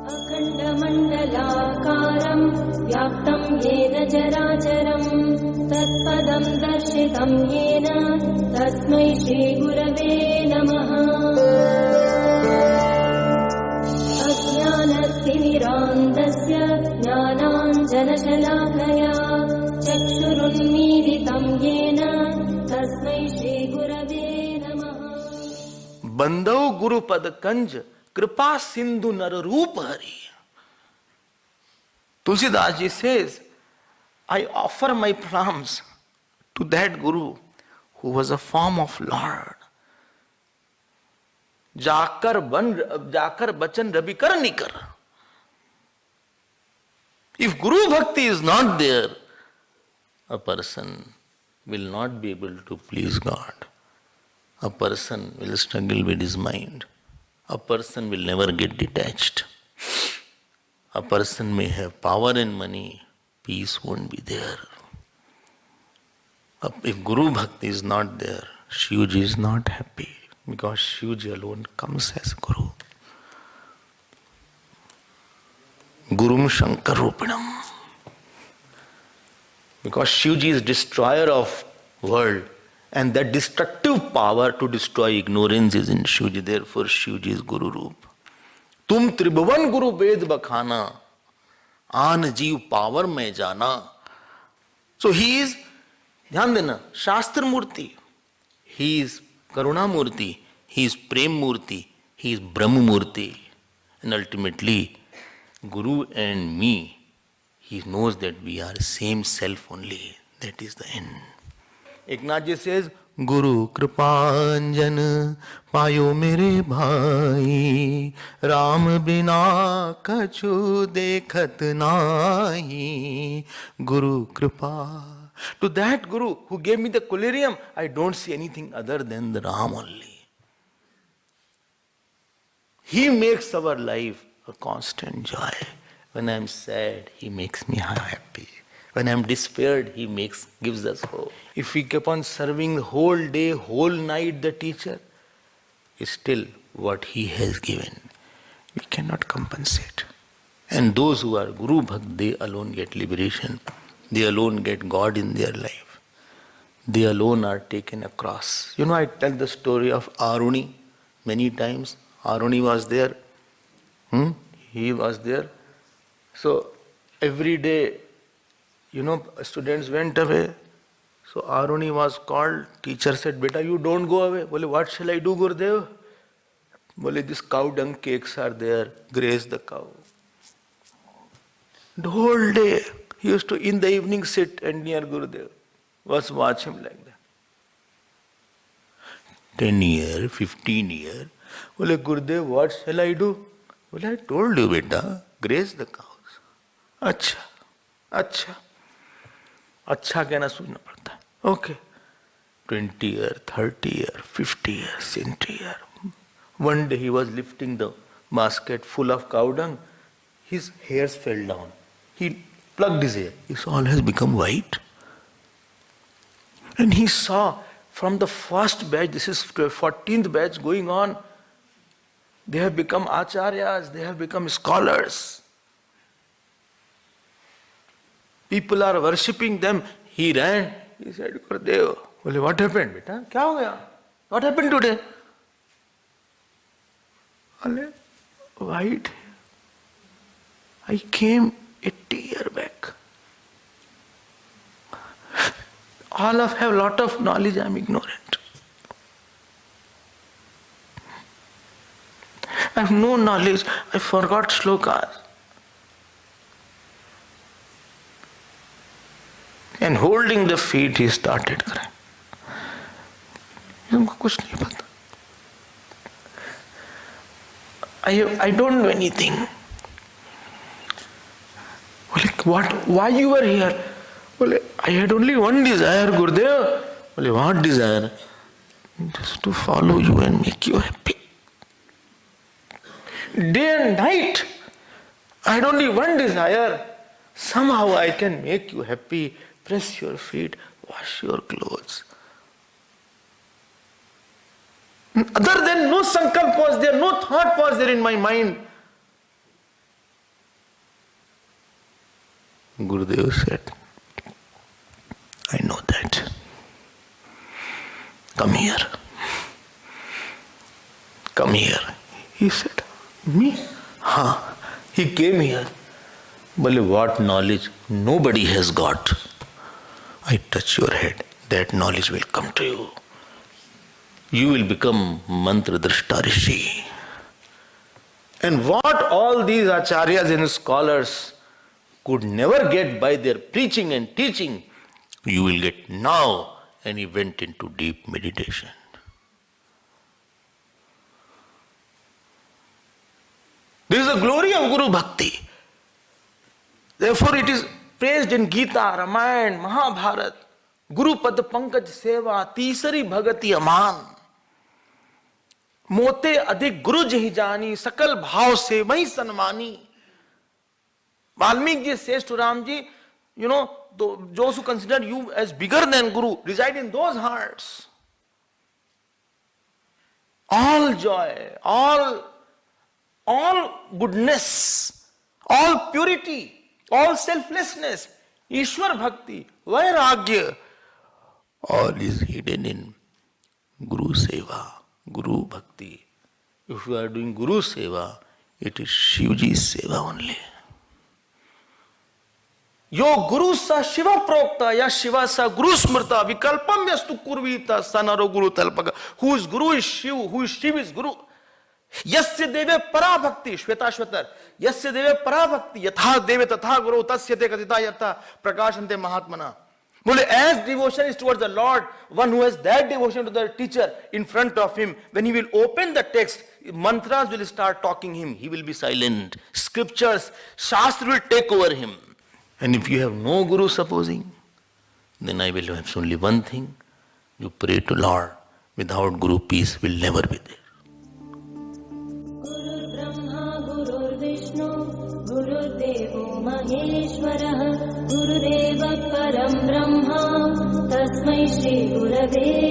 अखण्डमण्डलाकारं व्याप्तं येन चराचरं तत्पदं दर्शितं येन तस्मै श्रीगुरवे नमः। अज्ञानतिमिरान्धस्य ज्ञानाञ्जनशलाकया चक्षुरुन्मीलितं येन तस्मै श्रीगुरवे नमः। बंदो गुरुपद कंज कृपा सिंधु नर रूप Hari. Tulsidas ji says, I offer my pranams to that Guru who was a form of Lord. जाकर बचन रवि कर निकर. If Guru Bhakti is not there, a person will not be able to please God. A person will struggle with his mind. A person will never get detached. A person may have power and money, peace won't be there. If Guru Bhakti is not there, Shivji is not happy because Shivji alone comes as Guru. Gurum Shankar Rupinam. Because Shivji is destroyer of world and that destructive power to destroy ignorance is in Shivji. Therefore Shivji is Guru Roop. तुम त्रिभुवन गुरु वेद बखाना आन जीव power में जाना. So he is, ध्यान देना, शास्त्र मूर्ति, he is Karuna Murthy, he is Prem Murthy, he is Brahma Murthy, and ultimately Guru and me, he knows that we are same self only. That is the end. Eknath ji says, गुरु कृपांजन पायो मेरे भाई राम बिना कछु देखत नाही. Guru Kripa. To that Guru who gave me the collyrium, I don't see anything other than the Ram only. He makes our life a constant joy. When I am sad, he makes me happy. When I am despaired, he gives us hope. If we keep on serving the whole day, whole night the teacher, still what he has given, we cannot compensate. And those who are Guru Bhakt, they alone get liberation. They alone get God in their life. They alone are taken across. You know, I tell the story of Aruni many times. Aruni was there. He was there. So every day, you know, students went away. So Aruni was called. Teacher said, Beta, you don't go away. Bole, what shall I do, Gurudev? Bole, these cow dung cakes are there. Graze the cow. The whole day, he used to, in the evening, sit and near Gurudev. Was watch him like that. 10 years, 15 years. Bole, Gurudev, what shall I do? Bole, I told you, Beta, graze the cows. अच्छा, अच्छा. अच्छा कहना सुनना पड़ता है. Okay. 20 years, 30 years, 50 years, century years. One day he was lifting the basket full of cow dung. His hairs fell down. He plucked his hair. His all has become white. And he saw from the first batch, this is 14th batch going on, they have become acharyas, they have become scholars. People are worshipping them. He ran. He said, Gurudev, what happened, beta? Kya ho gaya? What happened today? White. I came 80 years back. All of have lot of knowledge, I am ignorant. I have no knowledge. I forgot shlokas. And holding the feet, he started crying. हमको कुछ नहीं पता. I don't know anything. What? Why you were here? I had only one desire, Gurudev. What desire? Just to follow you and make you happy. Day and night, I had only one desire. Somehow I can make you happy. Press your feet, wash your clothes. Other than no sankalp was there, no thought was there in my mind. Gurudev said, I know that. Come here. Come here. He said, me? Ha. He came here. But what knowledge nobody has got. I touch your head. That knowledge will come to you. You will become mantra drashta rishi. And what all these acharyas and scholars could never get by their preaching and teaching, you will get now. And he went into deep meditation. This is the glory of Guru Bhakti. Therefore it is praised in Gita, Ramayana, Mahabharata. Guru Pad Pankaj Seva, Tisari Bhagati Aman. Mote adhik Guru Jahi Jani, Sakal Bhav Se Mahi Sanmani. Valmiki ji says to Ramji, you know, those who consider you as bigger than Guru reside in those hearts. All joy, all goodness, all purity, all selflessness, Ishwar Bhakti, Vairagya, all is hidden in Guru Seva, Guru Bhakti. If you are doing Guru Seva, it is Shivji's Seva only. Yo Guru sa Shiva Prokta, ya Shiva sa Guru Smrta, Vikalpam yastu kurvita, sanaro Guru Talpaga. Who is Guru is Shiv, who is Shiv is Guru. Yasya deve para bhakti, Shweta Shwetar. Yasya deve para bhakti, yatha deve tatha guru, tasya te katita yatha, prakashante mahatmana. Well, as devotion is towards the Lord, one who has that devotion to the teacher in front of him, when he will open the text, mantras will start talking him, he will be silent. Scriptures, Shastra will take over him. And if you have no Guru supposing, then I will have only one thing. You pray to Lord. Without Guru, peace will never be there. Guru Brahma, Guru Vishnu, Guru Devo Maheshwarah, Guru Deva Param Brahma, Tasmai Shri Gurave